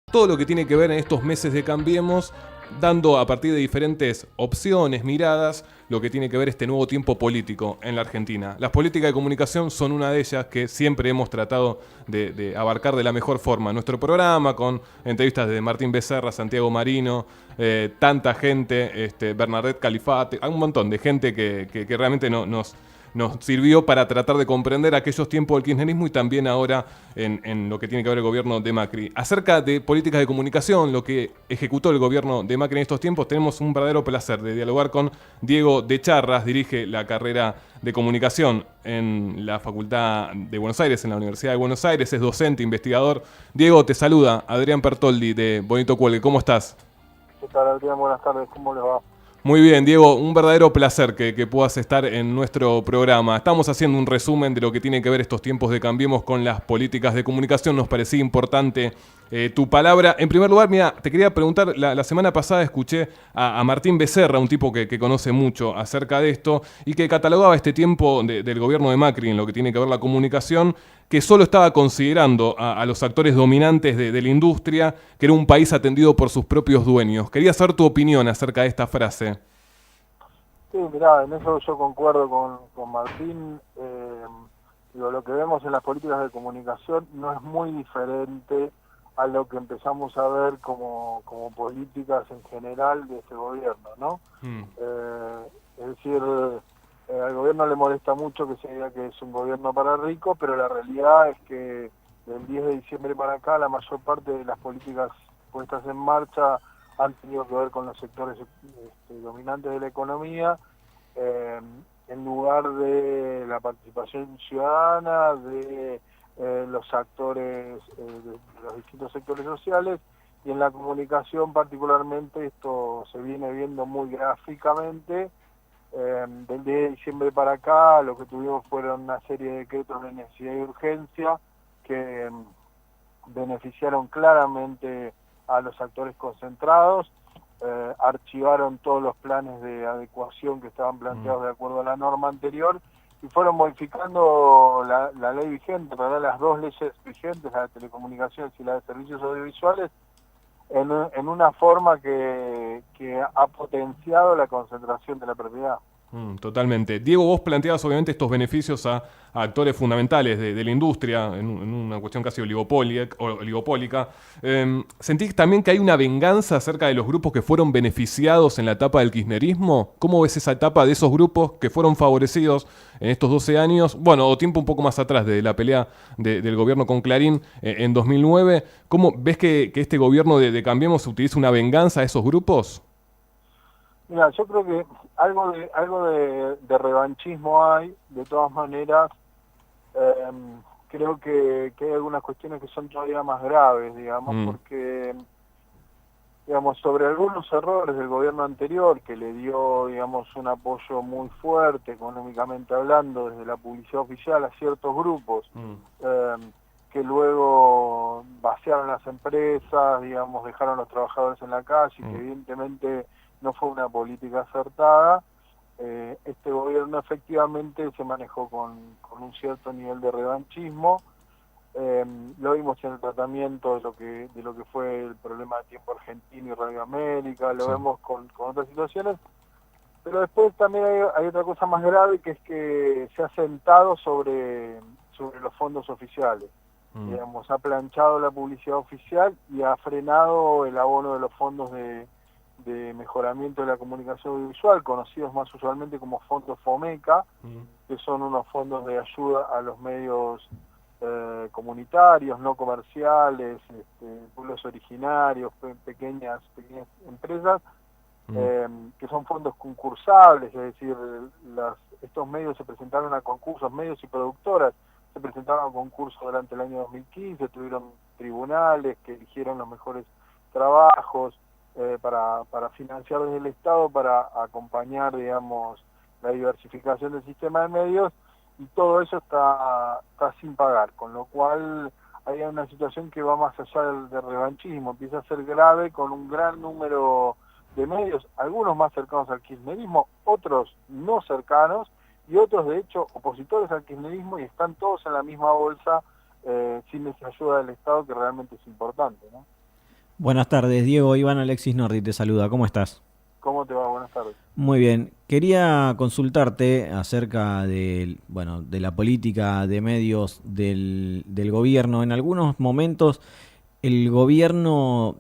todo lo que tiene que ver en estos meses de Cambiemos, dando a partir de diferentes opciones, miradas, lo que tiene que ver este nuevo tiempo político en la Argentina. Las políticas de comunicación son una de ellas que siempre hemos tratado de abarcar de la mejor forma. Nuestro programa con entrevistas de Martín Becerra, Santiago Marino, tanta gente, Bernadette Califate, hay un montón de gente que realmente nos sirvió para tratar de comprender aquellos tiempos del kirchnerismo y también ahora en lo que tiene que ver el gobierno de Macri. Acerca de políticas de comunicación, lo que ejecutó el gobierno de Macri en estos tiempos, tenemos un verdadero placer de dialogar con Diego de Charras, dirige la carrera de comunicación en la Facultad de Buenos Aires, en la Universidad de Buenos Aires, es docente, investigador. Diego, te saluda Adrián Pertoldi de Bonito Cuelgue, ¿cómo estás? ¿Qué tal, Adrián? Buenas tardes, ¿cómo les va? Muy bien, Diego, un verdadero placer que puedas estar en nuestro programa. Estamos haciendo un resumen de lo que tiene que ver estos tiempos de Cambiemos con las políticas de comunicación. Nos parecía importante tu palabra. En primer lugar, mira, te quería preguntar, la semana pasada escuché a Martín Becerra, un tipo que conoce mucho acerca de esto, y que catalogaba este tiempo del gobierno de Macri en lo que tiene que ver la comunicación, que solo estaba considerando a los actores dominantes de la industria, que era un país atendido por sus propios dueños. Quería saber tu opinión acerca de esta frase. Sí, mirá, en eso yo concuerdo con Martín. Lo que vemos en las políticas de comunicación no es muy diferente a lo que empezamos a ver como políticas en general de este gobierno, ¿no? Es decir, al gobierno le molesta mucho que se diga que es un gobierno para ricos, pero la realidad es que del 10 de diciembre para acá la mayor parte de las políticas puestas en marcha han tenido que ver con los sectores dominantes de la economía, eh, en lugar de la participación ciudadana, de los actores de los distintos sectores sociales, y en la comunicación particularmente esto se viene viendo muy gráficamente. Del 10 de diciembre para acá lo que tuvimos fueron una serie de decretos de necesidad y urgencia que beneficiaron claramente a los actores concentrados, archivaron todos los planes de adecuación que estaban planteados de acuerdo a la norma anterior y fueron modificando la ley vigente, ¿verdad? Las dos leyes vigentes, la de telecomunicaciones y la de servicios audiovisuales, en una forma que ha potenciado la concentración de la propiedad. Totalmente. Diego, vos planteabas obviamente estos beneficios a actores fundamentales de la industria, en una cuestión casi oligopólica. ¿Sentís también que hay una venganza acerca de los grupos que fueron beneficiados en la etapa del kirchnerismo? ¿Cómo ves esa etapa de esos grupos que fueron favorecidos en estos 12 años? Bueno, o tiempo un poco más atrás de la pelea del gobierno con Clarín en 2009. ¿Cómo ves que este gobierno de Cambiemos utiliza una venganza a esos grupos? Mira, yo creo que algo de revanchismo hay. De todas maneras, eh, creo que hay algunas cuestiones que son todavía más graves, digamos, porque, digamos, sobre algunos errores del gobierno anterior, que le dio, digamos, un apoyo muy fuerte, económicamente hablando, desde la publicidad oficial a ciertos grupos, que luego vaciaron las empresas, digamos, dejaron a los trabajadores en la calle, que evidentemente no fue una política acertada. Este gobierno efectivamente se manejó con un cierto nivel de revanchismo. Lo vimos en el tratamiento de lo que fue el problema de Tiempo Argentino y Radio América, lo vemos con otras situaciones, pero después también hay otra cosa más grave, que es que se ha sentado sobre los fondos oficiales. Digamos, ha planchado la publicidad oficial y ha frenado el abono de los fondos de mejoramiento de la comunicación audiovisual, conocidos más usualmente como fondos FOMECA, que son unos fondos de ayuda a los medios comunitarios, no comerciales, pueblos originarios, pequeñas empresas, que son fondos concursables, es decir, estos medios se presentaron a concursos, medios y productoras se presentaron a concursos durante el año 2015, tuvieron tribunales que eligieron los mejores trabajos para financiar desde el Estado, para acompañar, digamos, la diversificación del sistema de medios, y todo eso está sin pagar, con lo cual hay una situación que va más allá del revanchismo, empieza a ser grave con un gran número de medios, algunos más cercanos al kirchnerismo, otros no cercanos, y otros de hecho opositores al kirchnerismo, y están todos en la misma bolsa sin esa ayuda del Estado que realmente es importante, ¿no? Buenas tardes, Diego. Iván Alexis Nordi te saluda. ¿Cómo estás? ¿Cómo te va? Buenas tardes. Muy bien. Quería consultarte acerca de la política de medios del gobierno. En algunos momentos el gobierno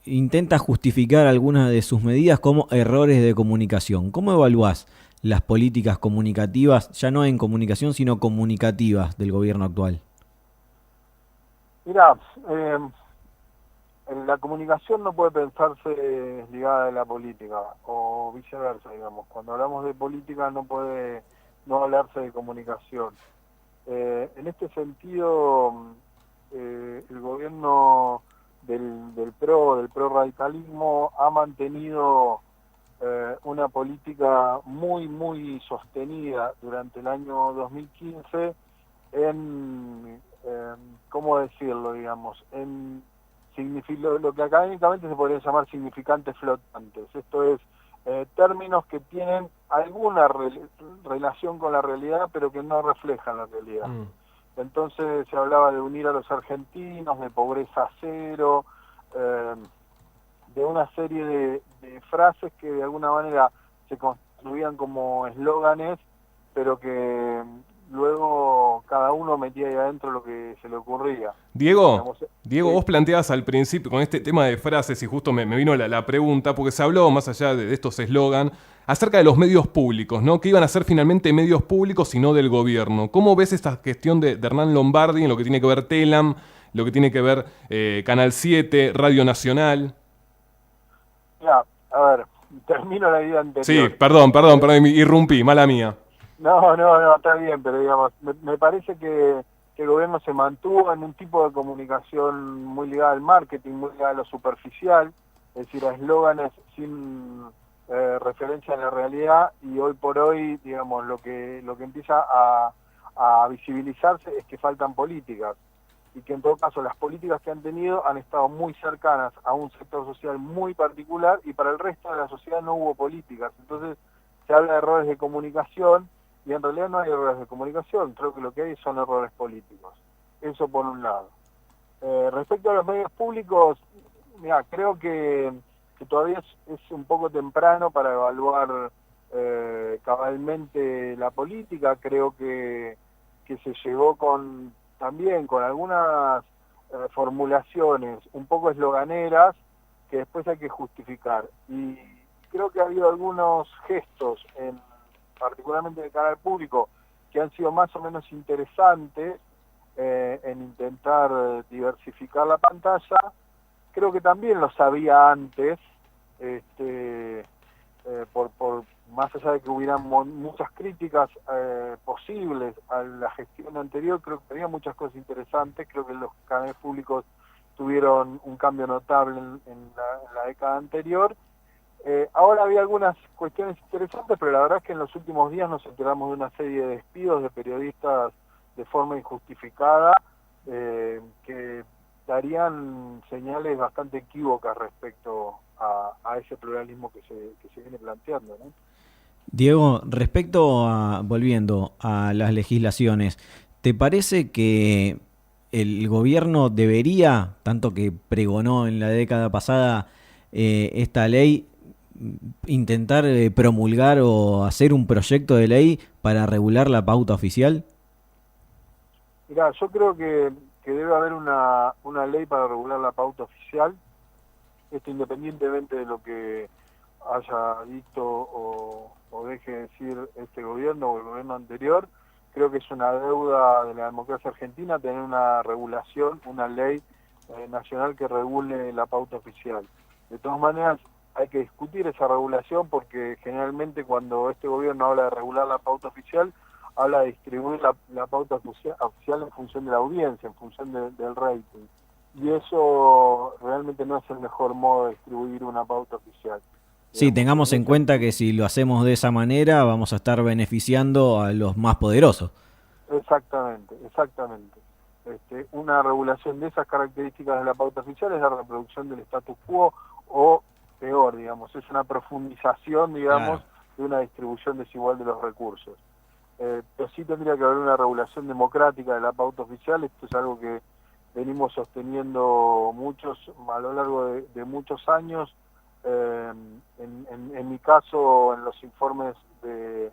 intenta justificar algunas de sus medidas como errores de comunicación. ¿Cómo evaluás las políticas comunicativas, ya no en comunicación, sino comunicativas del gobierno actual? Mira, la comunicación no puede pensarse ligada a la política, o viceversa, digamos. Cuando hablamos de política no puede no hablarse de comunicación. En este sentido, el gobierno del PRO radicalismo ha mantenido una política muy sostenida durante el año 2015 ¿cómo decirlo, digamos? Lo que académicamente se podría llamar significantes flotantes. Esto es, términos que tienen alguna relación con la realidad, pero que no reflejan la realidad. Entonces se hablaba de unir a los argentinos, de pobreza cero, de una serie de frases que de alguna manera se construían como eslóganes, pero que luego cada uno metía ahí adentro lo que se le ocurría. Diego, Digamos, Diego, vos planteabas al principio con este tema de frases y justo me vino la pregunta, porque se habló más allá de estos eslogan, acerca de los medios públicos, ¿no? Que iban a ser finalmente medios públicos y no del gobierno. ¿Cómo ves esta gestión de Hernán Lombardi en lo que tiene que ver Telam, lo que tiene que ver Canal 7, Radio Nacional? ya, a ver, termino la idea Sí, anterior. perdón, irrumpí, mala mía. No, está bien, pero digamos, me parece que el gobierno se mantuvo en un tipo de comunicación muy ligada al marketing, muy ligada a lo superficial, es decir, a eslóganes sin referencia en la realidad, y hoy por hoy, digamos, lo que empieza a visibilizarse es que faltan políticas, y que en todo caso las políticas que han tenido han estado muy cercanas a un sector social muy particular, y para el resto de la sociedad no hubo políticas. Entonces se habla de errores de comunicación, y en realidad no hay errores de comunicación, creo que lo que hay son errores políticos. Eso por un lado. Respecto a los medios públicos, mira, creo que todavía es un poco temprano para evaluar cabalmente la política. Creo que se llegó también con algunas formulaciones un poco esloganeras que después hay que justificar. Y creo que ha habido algunos gestos particularmente del canal público, que han sido más o menos interesantes en intentar diversificar la pantalla. Creo que también lo sabía antes, por más allá de que hubieran muchas críticas posibles a la gestión anterior, creo que había muchas cosas interesantes. Creo que los canales públicos tuvieron un cambio notable en la década anterior. Ahora había algunas cuestiones interesantes, pero la verdad es que en los últimos días nos enteramos de una serie de despidos de periodistas de forma injustificada, que darían señales bastante equívocas respecto a ese pluralismo que se viene planteando, ¿no? Diego, volviendo a las legislaciones, ¿te parece que el gobierno debería, tanto que pregonó en la década pasada esta ley, intentar promulgar o hacer un proyecto de ley para regular la pauta oficial? Mirá, yo creo que debe haber una ley para regular la pauta oficial, esto independientemente de lo que haya dicho o deje de decir este gobierno o el gobierno anterior. Creo que es una deuda de la democracia argentina tener una regulación, una ley nacional que regule la pauta oficial. De todas maneras, hay que discutir esa regulación, porque generalmente cuando este gobierno habla de regular la pauta oficial, habla de distribuir la pauta oficial en función de la audiencia, en función del rating. Y eso realmente no es el mejor modo de distribuir una pauta oficial. Sí, Digamos, tengamos en cuenta que si lo hacemos de esa manera vamos a estar beneficiando a los más poderosos. exactamente. Una regulación de esas características de la pauta oficial es la reproducción del status quo, o peor, digamos, es una profundización, digamos, Claro. de una distribución desigual de los recursos. Pero sí tendría que haber una regulación democrática de la pauta oficial. Esto es algo que venimos sosteniendo muchos a lo largo de muchos años. En mi caso, en los informes del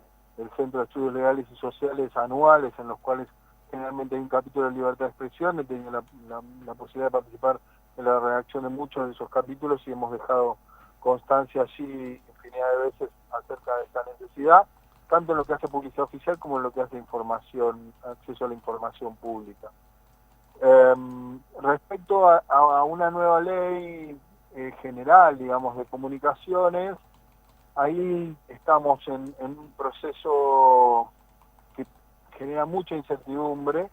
Centro de Estudios Legales y Sociales anuales, en los cuales generalmente hay un capítulo de libertad de expresión, he tenido la posibilidad de participar en la redacción de muchos de esos capítulos y hemos dejado constancia allí infinidad de veces acerca de esta necesidad, tanto en lo que hace publicidad oficial como en lo que hace acceso a la información pública. Respecto a una nueva ley general, digamos, de comunicaciones, ahí estamos en un proceso que genera mucha incertidumbre,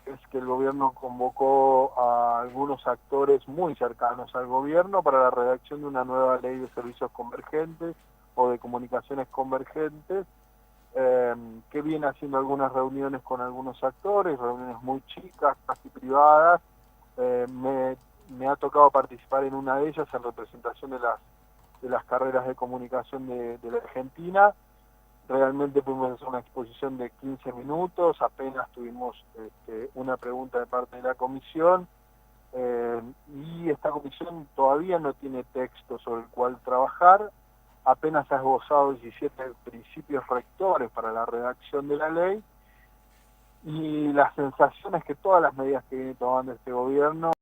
es que el gobierno convocó a algunos actores muy cercanos al gobierno para la redacción de una nueva ley de servicios convergentes o de comunicaciones convergentes, que viene haciendo algunas reuniones con algunos actores, reuniones muy chicas, casi privadas. Me ha tocado participar en una de ellas en representación de las carreras de comunicación de la Argentina. Realmente pudimos hacer una exposición de 15 minutos, apenas tuvimos una pregunta de parte de la comisión, y esta comisión todavía no tiene texto sobre el cual trabajar, apenas ha esbozado 17 principios rectores para la redacción de la ley, y la sensación es que todas las medidas que viene tomando este gobierno